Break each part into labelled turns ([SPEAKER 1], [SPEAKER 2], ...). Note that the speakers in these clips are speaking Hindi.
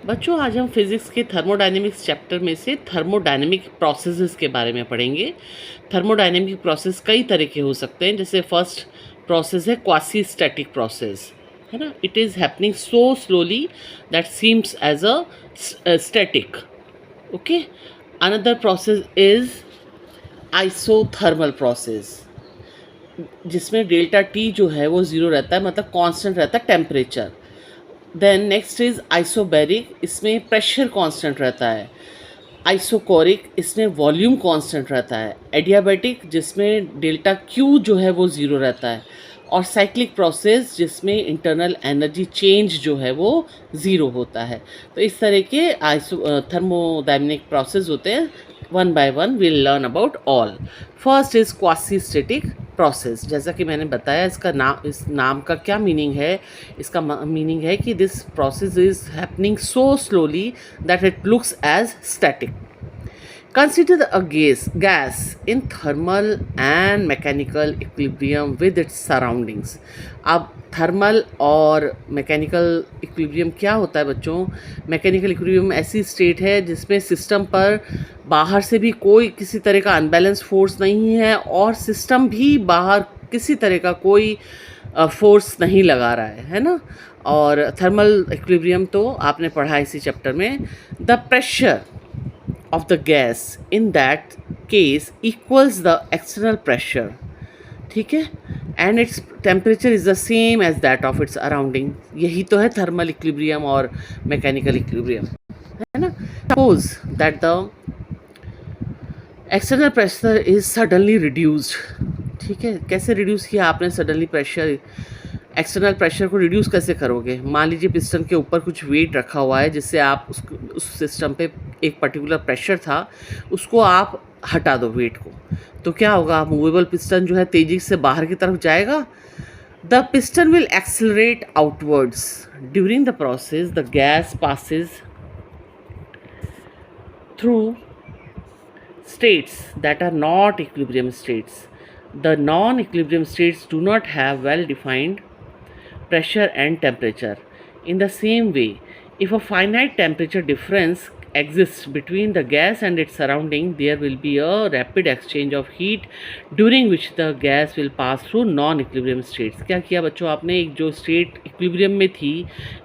[SPEAKER 1] बच्चों आज हम फिज़िक्स के थर्मोडायनेमिक्स चैप्टर में से थर्मोडायनेमिक प्रोसेसेस के बारे में पढ़ेंगे। थर्मोडायनेमिक प्रोसेस कई तरह के हो सकते हैं, जैसे फर्स्ट प्रोसेस है क्वासी स्टैटिक प्रोसेस, है ना। It is happening so slowly that seems as a static. Okay, another process is isothermal process, जिसमें डेल्टा टी जो है वो ज़ीरो रहता है, मतलब कांस्टेंट रहता है temperature. Then next is isobaric, इसमें प्रेशर कांस्टेंट रहता है। आइसोकोरिक, इसमें वॉल्यूम कांस्टेंट रहता है। एडियाबैटिक, जिसमें डेल्टा क्यू जो है वो ज़ीरो रहता है। और साइक्लिक प्रोसेस, जिसमें इंटरनल एनर्जी चेंज जो है वो ज़ीरो होता है। तो इस तरह के थर्मोडायनेमिक प्रोसेस होते हैं। One by one we'll learn about all. First is quasi static process. जैसा कि मैंने बताया, इसका नाम, इस नाम का क्या मीनिंग है? इसका मीनिंग है कि this process is happening so slowly that it looks as static. Consider a gas in thermal and mechanical equilibrium with its surroundings. अब थर्मल और मैकेनिकल इक्विलिब्रियम क्या होता है बच्चों? मैकेनिकल इक्विलिब्रियम ऐसी स्टेट है जिसमें सिस्टम पर बाहर से भी कोई किसी तरह का अनबैलेंस फोर्स नहीं है और सिस्टम भी बाहर किसी तरह का कोई फोर्स नहीं लगा रहा है ना। और थर्मल इक्विलिब्रियम तो आपने पढ़ा इसी चैप्टर में। The pressure of the gas in that case equals the external pressure, ठीक है, and its temperature is the same as that of its surrounding. यही तो है थर्मल इक्विलिब्रियम और मैकेनिकल इक्विलिब्रियम, है ना। Suppose that the external pressure is suddenly reduced, ठीक है। कैसे रिड्यूस किया आपने सडनली प्रेशर? एक्सटर्नल प्रेशर को रिड्यूस कैसे करोगे? मान लीजिए पिस्टन के ऊपर कुछ वेट रखा हुआ है, जिससे आप उस सिस्टम पे एक पर्टिकुलर प्रेशर था, उसको आप हटा दो वेट को, तो क्या होगा? मूवेबल पिस्टन जो है तेज़ी से बाहर की तरफ जाएगा। The piston will accelerate outwards. During the process the gas passes through states that are not equilibrium states. The non-equilibrium states do not have well-defined pressure and temperature. In the same way, if a finite temperature difference exists between the gas and its surrounding, there will be a rapid exchange of heat during which the gas will pass through non-equilibrium states. क्या किया बच्चों आपने? एक जो स्टेट इक्विलिब्रियम में थी,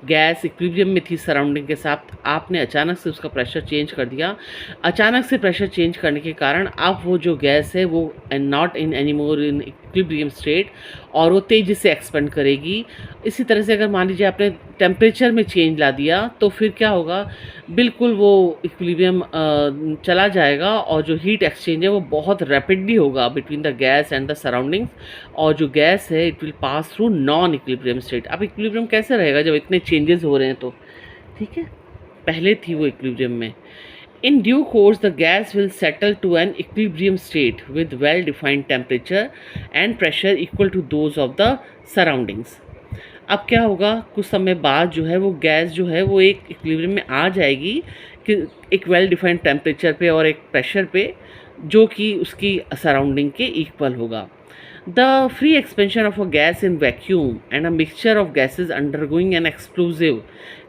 [SPEAKER 1] गैस इक्विलिब्रियम में थी सराउंडिंग के साथ, आपने अचानक से उसका प्रेशर चेंज कर दिया। अचानक से प्रेशर चेंज करने के कारण अब वो जो गैस है वो not in any more in equilibrium state, और वो तेज़ी से एक्सपेंड करेगी। इसी तरह से अगर मान लीजिए आपने टेम्परेचर में चेंज ला दिया, तो फिर क्या होगा? बिल्कुल वो इक्विलिब्रियम चला जाएगा और जो हीट एक्सचेंज है वो बहुत रैपिडली होगा between the gas and the surroundings, और जो गैस है it will pass through non equilibrium state. अब इक्विलिब्रियम कैसे रहेगा जब इतने चेंजेस हो रहे हैं? तो ठीक है, पहले थी वो इक्विलिब्रियम में। In due course, the gas will settle to an equilibrium state with well-defined temperature and pressure equal to those of the surroundings. अब क्या होगा? कुछ समय बाद जो है वो गैस जो है वो एक इक्विलिब्रियम में आ जाएगी कि एक वेल डिफाइंड टेम्परेचर पे और एक प्रेशर पे, जो कि उसकी सराउंडिंग के इक्वल होगा. The free expansion of a gas in vacuum and a mixture of gases undergoing an explosive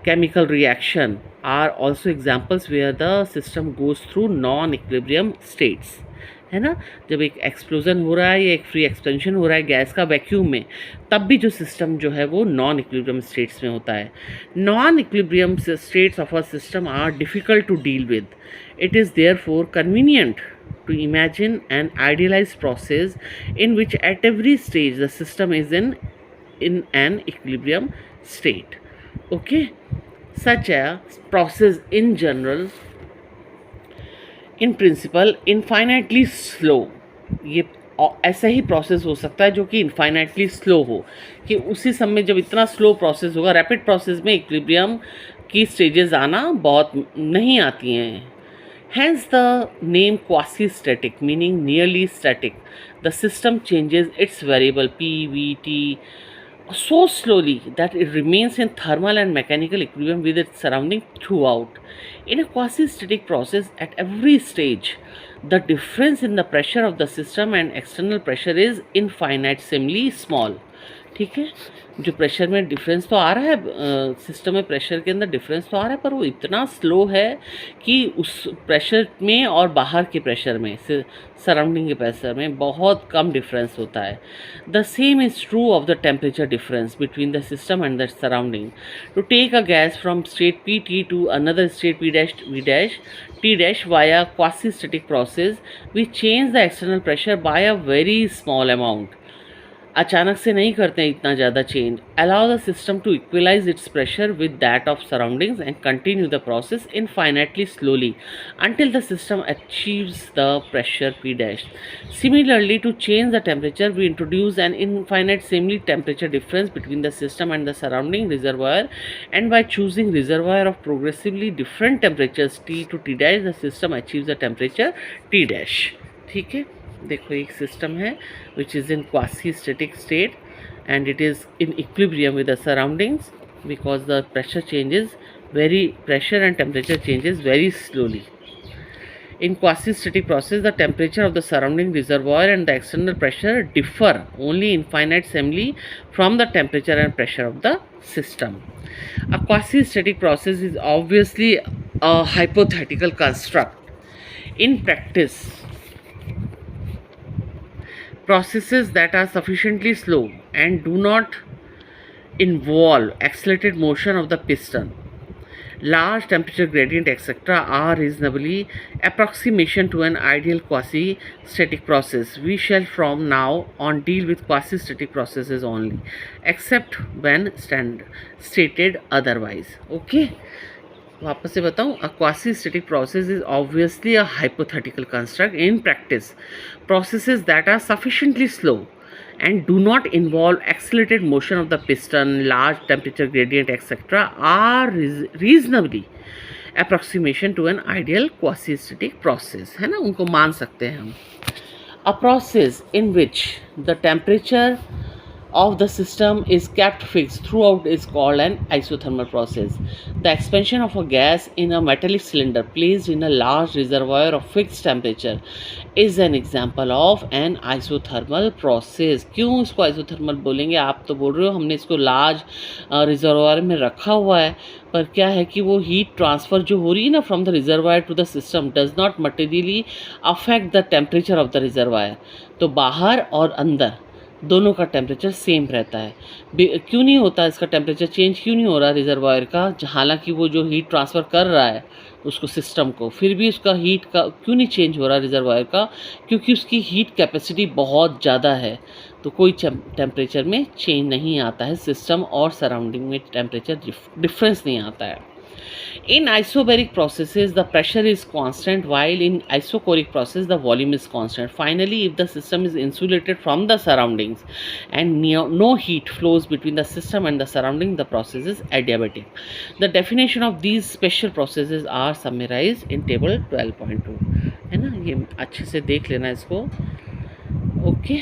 [SPEAKER 1] chemical reaction are also examples where the system goes through non-equilibrium states. है ना, जब एक एक्सप्लोजन हो रहा है या एक फ्री एक्सपेंशन हो रहा है गैस का वैक्यूम में, तब भी जो सिस्टम जो है वो नॉन इक्विलिब्रियम स्टेट्स में होता है. Non equilibrium states of a system are difficult to deal with. It is therefore convenient to imagine an idealized process in which at every stage the system is in an equilibrium state. Okay, such a process in general, in principle, infinitely slow. ये ऐसा ही प्रोसेस हो सकता है जो कि इनफाइनाइटली स्लो हो, कि उसी समय जब इतना स्लो प्रोसेस होगा, रैपिड प्रोसेस में इक्विलिब्रियम की स्टेजेस आना बहुत नहीं आती हैं. Hence the name quasi-static, meaning nearly static. The system changes its variable P, V, T so slowly that it remains in thermal and mechanical equilibrium with its surrounding throughout. In a quasi-static process, at every stage, the difference in the pressure of the system and external pressure is infinitesimally small. ठीक है, जो प्रेशर में डिफरेंस तो आ रहा है, सिस्टम में प्रेशर के अंदर डिफरेंस तो आ रहा है, पर वो इतना स्लो है कि उस प्रेशर में और बाहर के प्रेशर में, सराउंडिंग के प्रेशर में बहुत कम डिफरेंस होता है. The same is true of the temperature difference between the system and the surrounding. To take a gas from state P T to another state P dash V dash T dash via quasi-static process, we change the external pressure by a very small amount. अचानक से नहीं करते हैं इतना ज़्यादा change. Allow the system to equalize its pressure with that of surroundings and continue the process infinitely slowly until the system achieves the pressure P dash. Similarly, to change the temperature, we introduce an infinite semi temperature difference between the system and the surrounding reservoir, and by choosing reservoir of progressively different temperatures T to T dash, the system achieves the temperature T dash. ठीक है, देखो एक सिस्टम है which is in quasi static state and it is in equilibrium with the surroundings because the pressure and temperature changes very slowly. In quasi static process, the temperature of the surrounding reservoir and the external pressure differ only infinitesimally from the temperature and pressure of the system. A quasi static process is obviously a hypothetical construct. In practice, processes that are sufficiently slow and do not involve accelerated motion of the piston, large temperature gradient, etc., are reasonably approximation to an ideal quasi-static process. We shall from now on deal with quasi-static processes only, except when stated otherwise. Okay. वापस से बताऊं, a quasi static process is obviously a hypothetical construct. In practice, processes that are sufficiently slow and do not involve accelerated motion of the piston, large temperature gradient, etc., are reasonably approximation to an ideal quasi-static process. है ना, उनको मान सकते हैं हम. A process in which the temperature of the system is kept fixed throughout is called an isothermal process. The expansion of a gas in a metallic cylinder placed in a large reservoir of fixed temperature is an example of an isothermal process. क्यों इसको isothermal बोलेंगे? आप तो बोल रहे हो हमने इसको लार्ज रिजर्वायर में रखा हुआ है, पर क्या है कि वो हीट ट्रांसफ़र जो हो रही है ना from the reservoir to the system does not materially affect the temperature of the reservoir. तो बाहर और अंदर दोनों का टेम्परेचर सेम रहता है. क्यों नहीं होता इसका टेम्परेचर चेंज, क्यों नहीं हो रहा रिजर्वायर का, हालांकि वो जो हीट ट्रांसफ़र कर रहा है उसको सिस्टम को, फिर भी उसका हीट का क्यों नहीं चेंज हो रहा रिजर्वायर का? क्योंकि उसकी हीट कैपेसिटी बहुत ज़्यादा है, तो कोई टेम्परेचर में चेंज नहीं आता है. सिस्टम और सराउंडिंग में टेम्परेचर डिफरेंस नहीं आता है. In isobaric processes, the pressure is constant, while in isochoric process, the volume is constant. Finally, if the system is insulated from the surroundings and no heat flows between the system and the surrounding, the process is adiabatic. The definition of these special processes are summarized in table 12.2. है ना, ये अच्छे से देख लेना इसको. ओके.